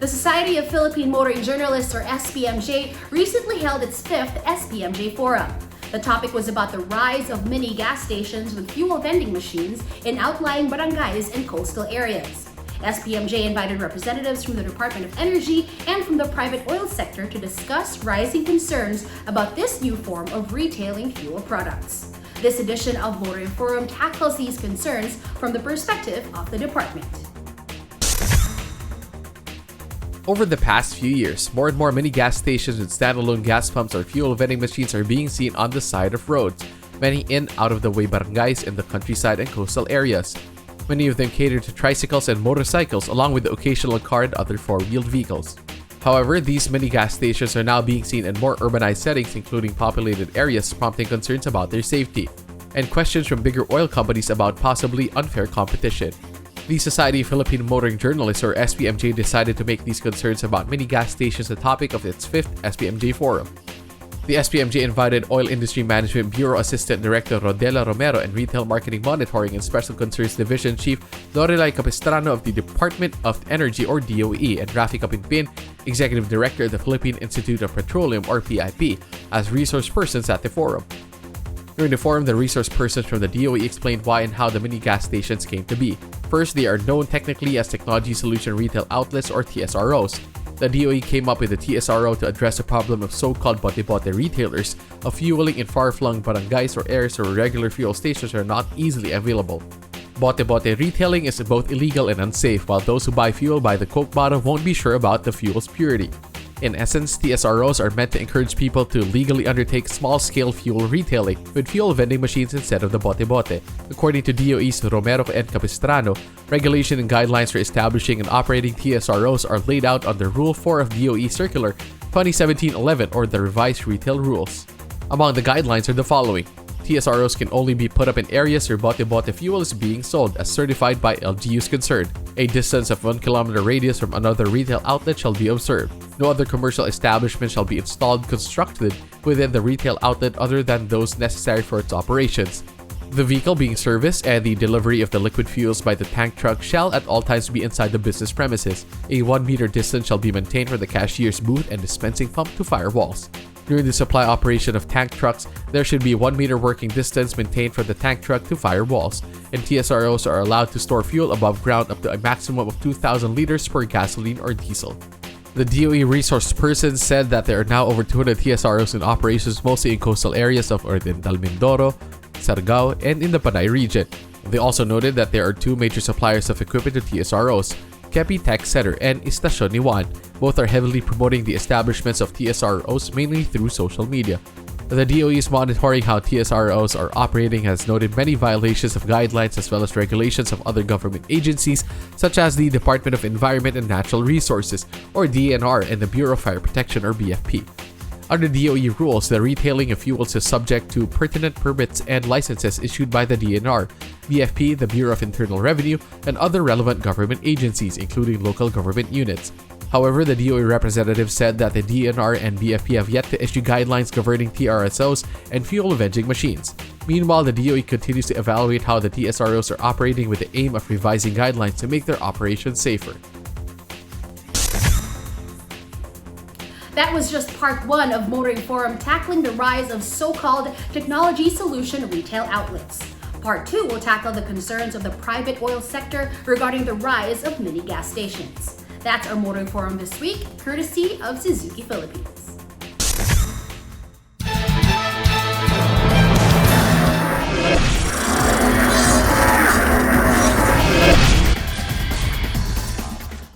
The Society of Philippine Motoring Journalists, or SPMJ, recently held its 5th SPMJ Forum. The topic was about the rise of mini gas stations with fuel vending machines in outlying barangays and coastal areas. SPMJ invited representatives from the Department of Energy and from the private oil sector to discuss rising concerns about this new form of retailing fuel products. This edition of Motoring Forum tackles these concerns from the perspective of the department. Over the past few years, more and more mini gas stations with standalone gas pumps or fuel vending machines are being seen on the side of roads, many in out-of-the-way barangays in the countryside and coastal areas. Many of them cater to tricycles and motorcycles along with the occasional car and other four-wheeled vehicles. However, these mini gas stations are now being seen in more urbanized settings, including populated areas, prompting concerns about their safety, and questions from bigger oil companies about possibly unfair competition. The Society of Philippine Motoring Journalists, or SPMJ, decided to make these concerns about mini gas stations the topic of its 5th SPMJ Forum. The SPMJ invited Oil Industry Management Bureau Assistant Director Rodela Romero and Retail Marketing Monitoring and Special Concerns Division Chief Lorelai Capistrano of the Department of Energy, or DOE, and Rafi Capinpin, Executive Director of the Philippine Institute of Petroleum, or PIP, as resource persons at the forum. During the forum, the resource persons from the DOE explained why and how the mini gas stations came to be. First, they are known technically as Technology Solution Retail Outlets, or TSROs. The DOE came up with the TSRO to address the problem of so-called bote-bote retailers of fueling in far-flung barangays or areas where regular fuel stations are not easily available. Bote-bote retailing is both illegal and unsafe, while those who buy fuel by the Coke bottle won't be sure about the fuel's purity. In essence, TSROs are meant to encourage people to legally undertake small-scale fuel retailing with fuel vending machines instead of the bote-bote. According to DOE's Romero and Capistrano, regulation and guidelines for establishing and operating TSROs are laid out under Rule 4 of DOE Circular 2017-11, or the Revised Retail Rules. Among the guidelines are the following. TSROs can only be put up in areas where bote-bote fuel is being sold as certified by LGUs concerned. A distance of 1 kilometer radius from another retail outlet shall be observed. No other commercial establishment shall be constructed within the retail outlet other than those necessary for its operations. The vehicle being serviced and the delivery of the liquid fuels by the tank truck shall at all times be inside the business premises. A 1 meter distance shall be maintained from the cashier's booth and dispensing pump to firewalls. During the supply operation of tank trucks, there should be 1 meter working distance maintained from the tank truck to firewalls, and TSROs are allowed to store fuel above ground up to a maximum of 2,000 liters per gasoline or diesel. The DOE resource person said that there are now over 200 TSROs in operations, mostly in coastal areas of Oriental Mindoro, Siargao, and in the Panay region. They also noted that there are 2 major suppliers of equipment to TSROs, Kepi Tech Center and Estacion ni Juan. Both are heavily promoting the establishments of TSROs mainly through social media. The DOE is monitoring how TSROs are operating, has noted many violations of guidelines as well as regulations of other government agencies such as the Department of Environment and Natural Resources, or DNR, and the Bureau of Fire Protection, or BFP. Under DOE rules, the retailing of fuels is subject to pertinent permits and licenses issued by the DNR, BFP, the Bureau of Internal Revenue, and other relevant government agencies, including local government units. However, the DOE representative said that the DNR and BFP have yet to issue guidelines governing TRSOs and fuel vending machines. Meanwhile, the DOE continues to evaluate how the TSROs are operating with the aim of revising guidelines to make their operations safer. That was just part 1 of Motoring Forum tackling the rise of so-called technology solution retail outlets. Part 2 will tackle the concerns of the private oil sector regarding the rise of mini gas stations. That's our Motoring Forum this week, courtesy of Suzuki Philippines.